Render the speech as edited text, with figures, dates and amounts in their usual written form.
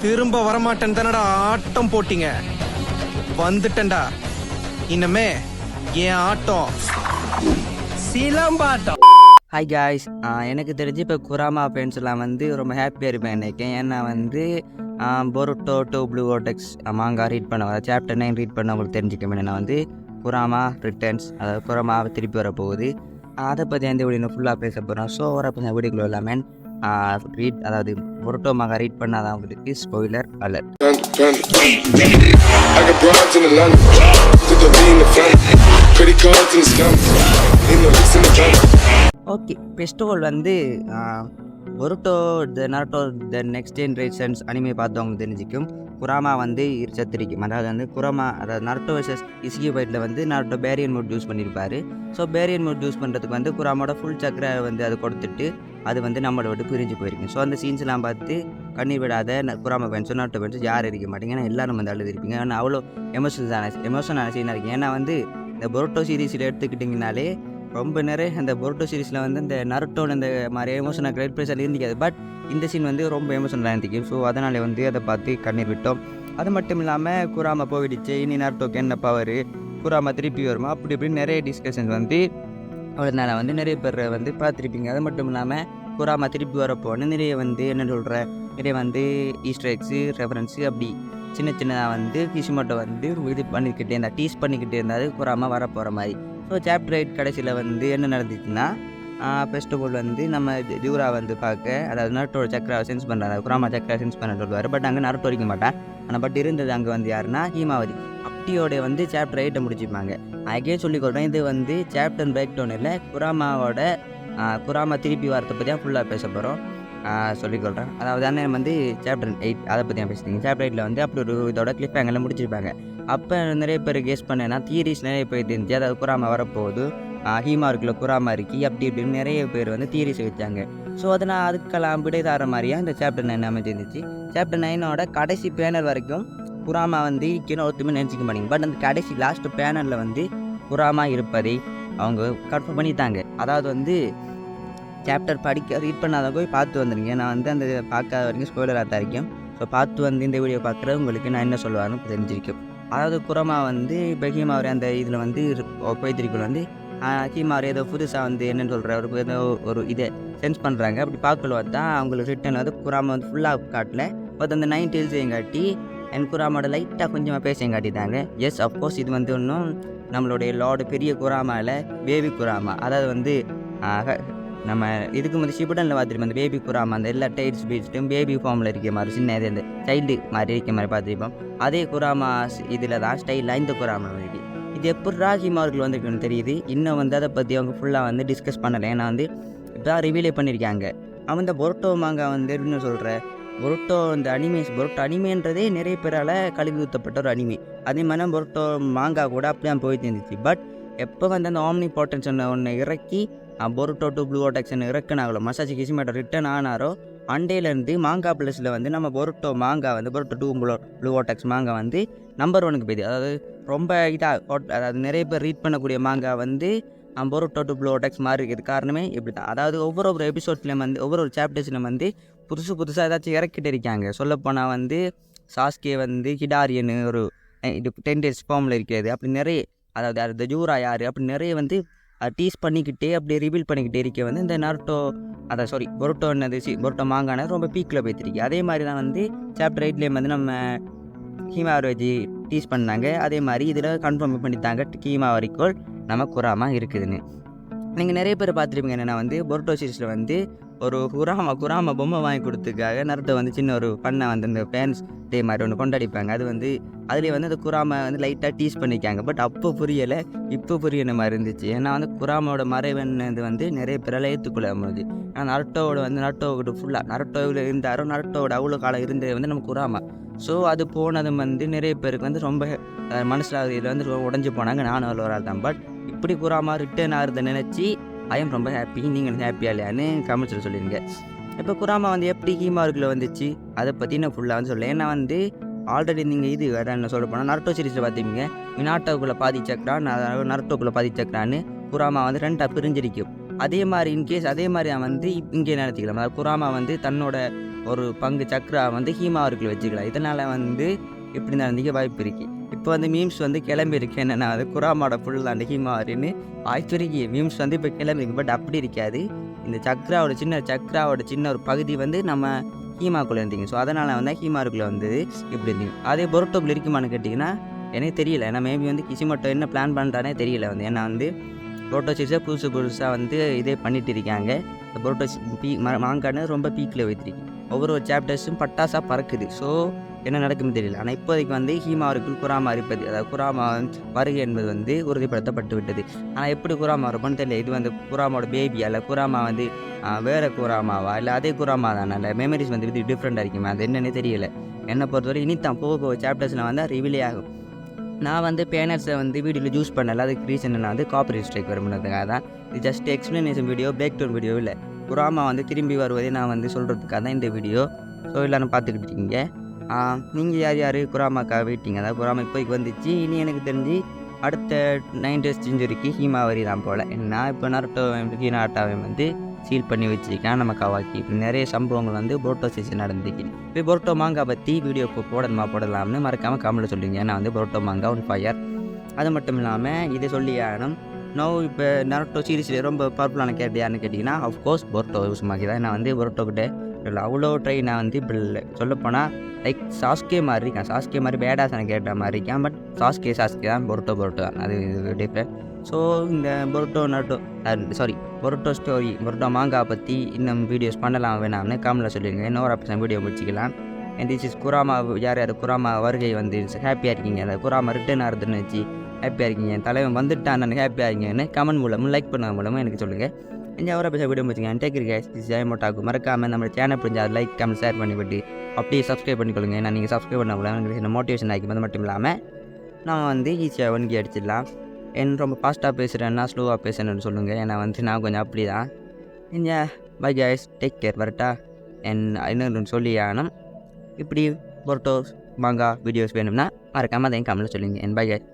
திரும்ப வரமாட்டேன்னு தானடா ஆட்டம் போட்டீங்க. வந்துட்டேன்டா. இன்னமே என் ஆட்டம் சிலம்பாட்டம். ஹாய் காய்ஸ், எனக்கு தெரிஞ்சு இப்போ குராமா ஃபேன்ஸ் எல்லாம் வந்து ரொம்ப ஹாப்பியாக இருப்பேன் நினைக்கிறேன். ஏன்னா வந்து பொருட்டோ டூ ப்ளூ ஓடெக்ஸ் மாங்கா ரீட் பண்ண சாப்டர் 9 ரீட் பண்ண உங்களுக்கு தெரிஞ்சுக்க என்னென்னா வந்து குராமா ரிட்டர்ன்ஸ், அதாவது குராமா திருப்பி வரப்போகுது. அதை பற்றி எந்த வீடியோ ஃபுல்லாக பேச போகிறோம். ஸோ வரப்போ வீடியோக்குள்ள எல்லாமே ரீட், அதாவது பொருட்டோ மாங்கா ரீட் பண்ணாதான் அவங்களுக்கு ஸ்பாயிலர் அலர்ட். ஓகே, ஃபெஸ்டிவல் வந்து Boruto Naruto the next generations anime பார்த்தவங்க தெரிஞ்சிக்கும். குராமா வந்து சத்திரிக்கும், அதாவது வந்து குராமா, அதாவது நருட்டோ வர்சஸ் இசுகி ஃபைட்டில் வந்து நருட்டோ பேரியன் மோட் யூஸ் பண்ணியிருப்பார். ஸோ பேரியன் மோட் யூஸ் பண்ணுறதுக்கு வந்து குராமோட ஃபுல் சக்கரை வந்து அதை கொடுத்துட்டு அது வந்து நம்மளோட விட்டு பிரிஞ்சு போயிருக்கு. ஸோ அந்த சீன்ஸ்லாம் பார்த்து கண்ணீர் விடாத குராமா ஃபேன்ஸோ நருட்டோ ஃபேன்ஸோ யாரும் இருக்க மாட்டேங்க. ஏன்னா எல்லாரும் வந்து அழுது இருப்பீங்க. ஏன்னா அவ்வளோ எமோஷனான சீனாக இருக்குது. ஏன்னா வந்து இந்த பொருட்டோ சீரீஸில் எடுத்துக்கிட்டிங்கனாலே ரொம்ப நிறைய அந்த பொருட்டோ சீரீஸில் வந்து இந்த நருட்டோன்னு இந்த மாதிரி எமோஷனாக கிரேட் ப்ரைஸாக இருந்திக்காது. பட் இந்த சீன் வந்து ரொம்ப எமோஷனலாக இருந்துச்சு. ஸோ அதனால் வந்து அதை பார்த்து கண்ணீர் விட்டோம். அது மட்டும் இல்லாமல் குராமா போயிடுச்சு, இனி நருட்டோக்கு என்ன பவர், குராமா திருப்பி வருமா, அப்படி இப்படின்னு நிறைய டிஸ்கஷன்ஸ் வந்து அதனால் வந்து நிறைய பேர் வந்து பார்த்துருப்பீங்க. அது மட்டும் இல்லாமல் குராமா திருப்பி வரப்போன்னு நிறைய வந்து என்ன சொல்கிற நிறைய வந்து ஈஸ்டர் எக்ஸு ரெஃபரன்ஸு அப்படி சின்ன சின்னதாக வந்து கிஷிமோட்டோ வந்து இது பண்ணிக்கிட்டே இருந்தா, டீஸ் பண்ணிக்கிட்டே இருந்தால் குராமா வரப்போகிற மாதிரி. ஸோ சாப்டர் 8 கடைசியில் வந்து என்ன நடந்துச்சுன்னா, ஃபர்ஸ்ட் ஆஃப் ஆல் வந்து நம்ம ஜூரா வந்து பார்க்க, அதாவது நருட்டோட சக்கராவை சென்ஸ் பண்ணுறாரு, குராமா சக்கரை சென்ஸ் பண்ண சொல்லுவார். பட் அங்கே நருட்டோ இருக்க மாட்டான். ஆனால் பட் இருந்தது அங்கே வந்து யாருன்னா ஹீமாவதி. அப்படியோட வந்து சாப்டர் 8 முடிச்சுப்பாங்க. அகே சொல்லிக்கொள்கிறேன், இது வந்து சாப்டர் பிரேக் டவுன் இல்லை, குராமா திருப்பி வரத்தை பற்றி தான் ஃபுல்லாக பேச போகிறோம். சொல்லிக்கொள்கிறேன். அதாவது அண்ணன் வந்து சாப்டர் 8 அதை பற்றி தான் பேசுகிறீங்க. சாப்டர் 8 வந்து அப்படி ஒரு இதோட கிளிப் ஆங்கில் முடிச்சிருப்பாங்க. அப்போ நிறைய பேர் கெஸ் பண்ணேன்னா தியரிஸ் நிறைய பேர் தெரிஞ்சு, அதாவது குராமா வரப்போகுது, ஹீமா இருக்குல்ல குராமா இருக்கி, அப்படி இப்படின்னு நிறைய பேர் வந்து தியரிஸ் வச்சாங்க. ஸோ அதனால் அதுக்கெல்லாம் விடை தர மாதிரியாக இந்த சாப்டர் 9 அமைஞ்சிருந்துச்சு. சாப்டர் 9ஓட கடைசி பேனல் வரைக்கும் குராமா வந்து இருக்கணும் ஒருத்தமே நினச்சிக்க மாட்டேங்க. பட் அந்த கடைசி லாஸ்ட் பேனலில் வந்து குராமா இருப்பதை அவங்க கன்ஃபார்ம் பண்ணிட்டாங்க. அதாவது வந்து சாப்டர் ரீட் பண்ணாத போய் பார்த்து வந்துடுங்க. நான் வந்து அந்த பார்க்காத வரைக்கும் ஸ்பாயிலராக தான் இருக்கும். ஸோ பார்த்து வந்து இந்த வீடியோ பார்க்குற உங்களுக்கு நான் என்ன சொல்லுவாருன்னு தெரிஞ்சிருக்கும். அதாவது குராமா வந்து இப்போ ஹீமாவரி அந்த இதில் வந்து போய்த்திரிக்குள்ள வந்து ஹீமாவரி ஏதோ புதுசாக வந்து என்னென்னு சொல்கிற ஒரு ஏதோ ஒரு இதை சென்ஸ் பண்ணுறாங்க. அப்படி பார்க்கல தான் அவங்களுக்கு ரிட்டன் வந்து குராமா வந்து ஃபுல்லாக காட்டல, பட் அந்த 9 டெயில்ஸையும் காட்டி என் குராமாவோட லைட்டாக கொஞ்சமாக பேசையும் காட்டிட்டாங்க. எஸ், அஃப்கோர்ஸ் இது வந்து ஒன்றும் நம்மளுடைய லார்டு பெரிய குராமாவில் பேபி குராமா, அதாவது வந்து நம்ம இதுக்கு வந்து ஷிபுடனில் பார்த்துருப்போம். அந்த பேபி குராமா அந்த எல்லா டைல்ஸ் பீச்சிட்டும் பேபி ஃபார்மில் இருக்க மாதிரி சின்ன இது அந்த சைல்டு மாதிரி இருக்க மாதிரி பார்த்துருப்போம். அதே குராமா இதில் தான் ஸ்டைலாக இந்த குராமா இருக்குது. இது எப்போ ஹீமாவர்கள் வந்துருக்குன்னு தெரியுது. இன்னும் வந்து அதை பற்றி அவங்க ஃபுல்லாக வந்து டிஸ்கஸ் பண்ணலை. ஏன்னா வந்து இப்போ ரிவீலே பண்ணியிருக்காங்க. அவன் இந்த பொருட்டோ மாங்கா வந்து எப்படின்னு சொல்கிற பொருட்டோ இந்த பொருட்டோ அனிமேன்றதே நிறைய பேரால் கழுவி ஊற்றப்பட்ட ஒரு அனிமே. அதே மாதிரி பொருட்டோ மாங்கா கூட அப்படி தான் போயிட்டு இருந்துச்சு. பட் எப்போ வந்து அந்த ஆம்னி போர்ட்டன்ஸ் ஒன்று இறக்கி பொருட்டோ டூ ப்ளூ ஓடெக்ஸ் இறக்குனாங்களோ, மசாச்சி கிஷிமோட்டோ ரிட்டர்ன் ஆனாரோ, அண்டேலேருந்து மாங்கா ப்ளஸில் வந்து நம்ம பொருட்டோ மாங்கா வந்து பொருட்டோ டூ ப்ளூ ஓடெக்ஸ் மாங்கா வந்து நம்பர் 1க்கு போயிடுது. அதாவது ரொம்ப இதாக, அதாவது நிறைய பேர் ரீட் பண்ணக்கூடிய மாங்கா வந்து பொருட்டோ டூ ப்ளூ ஓடெக்ஸ் மாதிரி இருக்கிறது காரணமே இப்படி தான். அதாவது ஒவ்வொரு எபிசோட்ஸ்லையும் வந்து ஒவ்வொரு சாப்டர்ஸ்லையும் வந்து புதுசாக ஏதாச்சும் இறக்கிட்டு இருக்காங்க. சொல்லப்போனால் வந்து சாஸ்கே வந்து ஹிடாரியன்னு ஒரு இது 10 days ஃபார்மில் இருக்கிறது. அப்படி நிறைய, அதாவது அந்த ஜூரா யார் அப்படி நிறைய வந்து டீஸ் பண்ணிக்கிட்டே அப்படியே ரிவீல் பண்ணிக்கிட்டே இருக்க வந்து இந்த நருட்டோ, பொருட்டோ பொருட்டோ மாங்கான ரொம்ப பீக்கில் போய்த்திருக்கு. அதே மாதிரி தான் வந்து சாப்டர் 8லேயும் வந்து நம்ம ஹீமாவரி வச்சு டீஸ் பண்ணாங்க. அதே மாதிரி இதில் கன்ஃபார்ம் பண்ணிட்டாங்க ஹீமாவரிக்குள் நம்ம குராமா இருக்குதுன்னு. நீங்கள் நிறைய பேர் பார்த்துருப்பீங்க. என்னென்னா வந்து பொருட்டோ சீரீஸில் வந்து ஒரு குராமா பொம்மை வாங்கி கொடுத்துக்காக நருட்டோ வந்து சின்ன ஒரு பண்ணை வந்து இந்த ஃபேன்ஸ் டே மாதிரி ஒன்று கொண்டாடிப்பாங்க. அது வந்து அதுலேயே வந்து அந்த குராமா வந்து லைட்டாக டீஸ் பண்ணிக்காங்க. பட் அப்போ புரியலை, இப்போ புரியன மாதிரி இருந்துச்சு. ஏன்னா வந்து குராமாவோட மறைவன்னது வந்து நிறைய பேரால் ஏற்றுக்கொள்ள முடியுது. ஏன்னா நருட்டோவோட ஃபுல்லாக நருட்டோவில் இருந்தாரோ, நருட்டோவோட அவ்வளோ காலம் இருந்தது வந்து நம்ம குராமா. ஸோ அது போனதும் வந்து நிறைய பேருக்கு வந்து ரொம்ப மனசில் இதில் வந்து உடஞ்சி போனாங்க. நானும் அவ்வளோ ஒரு தான். பட் இப்படி குராமா ரிட்டர்ன் ஆகிறத நினச்சி ஐ எம் ரொம்ப ஹாப்பி. நீங்கள் ஹாப்பியா இல்லையான்னு கமெண்ட்ஸில் சொல்லிடுங்க. இப்போ குராமா வந்து எப்படி ஹீமாவரிக்குள்ள வந்துச்சு அதை பற்றி நான் ஃபுல்லாக வந்து சொல்ல. ஏன்னா வந்து ஆல்ரெடி நீங்கள் இது வேறு என்ன சொல்ல போனால் நருட்டோ சீரீஸில் பார்த்துப்பீங்க. மினாட்டோக்குள்ளே பாதி சக்கரான், நருட்டோக்குள்ளே பாதி சக்கரான்னு குராமா வந்து 2 பிரிஞ்சிருக்கும். அதே மாதிரி இன்கேஸ் அதே மாதிரி வந்து இங்கே நினைச்சிக்கலாம். அதாவது குராமா வந்து தன்னோட ஒரு பங்கு சக்ரா வந்து ஹீமாவர்களை வச்சுக்கலாம். இதனால் வந்து இப்படி நடந்துக்க வாய்ப்பு இருக்குது. இப்போ வந்து மீம்ஸ் வந்து கிளம்பியிருக்கு என்னென்னா அது குராமாவோட ஃபுல்லாக அந்த ஹீமாவரின்னு வாய்ப்பு இருக்கு. மீம்ஸ் வந்து இப்போ கிளம்பிருக்கு. பட் அப்படி இருக்காது. இந்த சக்ராவோட சின்ன ஒரு பகுதி வந்து நம்ம ஹீமாக்குள்ளே இருந்தீங்க. ஸோ அதனால் வந்து ஹீமாருக்குள்ளே வந்து இப்படி இருந்தீங்க. அதே பொருட்டோப்பில் இருக்குமான்னு கேட்டிங்கன்னா எனக்கு தெரியல. ஏன்னா மேபி வந்து கிசிமோட்டோ என்ன பிளான் பண்ணுறானே தெரியல வந்து. ஏன்னா வந்து புரோட்டோ சீரிஸை புதுசாக வந்து இதே பண்ணிட்டு இருக்காங்க. இந்த புரோட்டோ மாங்கான்னு ரொம்ப பீக்கில் வைத்திருக்கு. ஒவ்வொரு சாப்டர்ஸும் பட்டாசாக பறக்குது. ஸோ என்ன நடக்குன்னு தெரியல. ஆனால் இப்போதைக்கு வந்து ஹீமாருக்குள் குராமா இருப்பது, அதாவது குராமா வருகை என்பது வந்து உறுதிப்படுத்தப்பட்டு விட்டது. ஆனால் எப்படி குராமா இருப்போன்னு தெரியல. இது வந்து குராமாவோட பேபியா இல்லை குராமா வந்து வேறு குராமாவா இல்லை அதே குராமா தானே, இல்லை மெமரிஸ் வந்து இது டிஃப்ரெண்ட்டாக இருக்குமா, அது என்னென்னு தெரியல. என்னை பொறுத்தவரை இனித்தான் போக சாப்டர்ஸில் வந்து ரிவீலே ஆகும். நான் வந்து பேனர்ஸை வந்து வீடியோவில் யூஸ் பண்ணல. அதுக்கு ரீசன் நான் வந்து காப்பிரைட் ஸ்ட்ரைக் வரும்ன்றதுக்காக தான். இது just explanation video, break down video இல்லை. குராமா வந்து திரும்பி வருவதை நான் வந்து சொல்கிறதுக்காக தான் இந்த வீடியோ. ஸோ எல்லோரும் பார்த்துக்கிட்டு இருக்கீங்க. நீங்கள் யார் குராமாக்காக வெயிட்டிங்க. அதாவது குராமா இப்போதைக்கு வந்துச்சு. இனி எனக்கு தெரிஞ்சு அடுத்த 90th செஞ்சுரிக்கு ஹீமாவரி தான் போல். நான் இப்போ ஹீனாட்டாவை வந்து சீல் பண்ணி வச்சுருக்கேன் நம்ம கவாக்கி. இப்படி நிறைய சம்பவங்கள் வந்து புரோட்டோ சீசன் நடந்துக்கு. இப்போ புரோட்டோ மாங்கா பற்றி வீடியோ இப்போ போடலாம்னு மறக்காமல் கமெண்ட்டில் சொல்லுங்க. நான் வந்து புரோட்டோ மாங்கா ஒன் ஃபயர். அது மட்டும் இல்லாமல் இதை சொல்லி ஆகணும். இப்போ நருட்டோ சீரீஸில் ரொம்ப பவர்ஃபுல்லான கேரக்டர் யாருன்னு கேட்டிங்கன்னா அஃப்கோர்ஸ் புரோட்டோ உசுமாக்கி தான். நான் வந்து புரோட்டோக்கிட்ட அவ்வளோ ட்ரை நான் வந்து இப்போ இல்லை சொல்லப்போனால் லைக் சாஸ்கே மாதிரி இருக்கேன். சாஸ்கே மாதிரி பேடாஸான கேரக்டர் மாதிரி இருக்கேன். பட் சாஸ்கே தான், புரோட்டோ தான். அது டிஃப்ரெண்ட். ஸோ இந்த புரோட்டோ ஸ்டோரி புரோட்டோ மாங்கா பற்றி இன்னும் வீடியோஸ் பண்ணலாம் வேணாம்னு கமெண்ட்டில் சொல்லிடுங்க. இன்னொரு அப்போ வீடியோ முடிச்சிக்கலாம். And this is Kurama. யார் குராமா வருகை வந்து ஹாப்பியாக இருக்கீங்க, அந்த குராமா ரிட்டர்ன் ஆகுதுன்னு வச்சு ஹாப்பியாக இருக்கீங்க, தலைவன் வந்துட்டான் நான் ஹாப்பியாக இருக்கீங்கன்னு கமெண்ட் மூலமும் லைக் பண்ண மூலமும் எனக்கு சொல்லுங்கள். இந்த அவரை பேச வீடியோ முடிச்சுங்க. டேக் கேஸ் திஸ் ஜெயமோட்டாக்கு மறக்காமல் நம்ம சேனல் புரிஞ்சு அதை லைக் கமெண்ட் ஷேர் பண்ணிவிட்டு அப்படியே சப்ஸ்கிரைப் பண்ணிக்கொள்ளுங்க. ஏன்னா நீங்கள் சப்ஸ்கிரைப் பண்ண மூலம் எனக்கு என்ன மோட்டிவேஷன் ஆகிக்கும். அது மட்டும் இல்லாமல் நம்ம வந்து ஈஸியாக வங்கி அடிச்சிடலாம். ரொம்ப ஃபாஸ்ட்டாக பேசுகிறேன்னா ஸ்லோவாக பேசுகிறேன்னு சொல்லுங்கள். ஏன்னா வந்து நான் கொஞ்சம் அப்படி தான். பை கைஸ், டேக் கேர், வரட்டா. இன்னொன்று சொல்லி ஆகணும். இப்படி புரோட்டோ மாங்கா வீடியோஸ் வேணும்னா மறக்காமல் அதையும் கமெண்ட்டில் சொல்லுங்கள். Bye guys.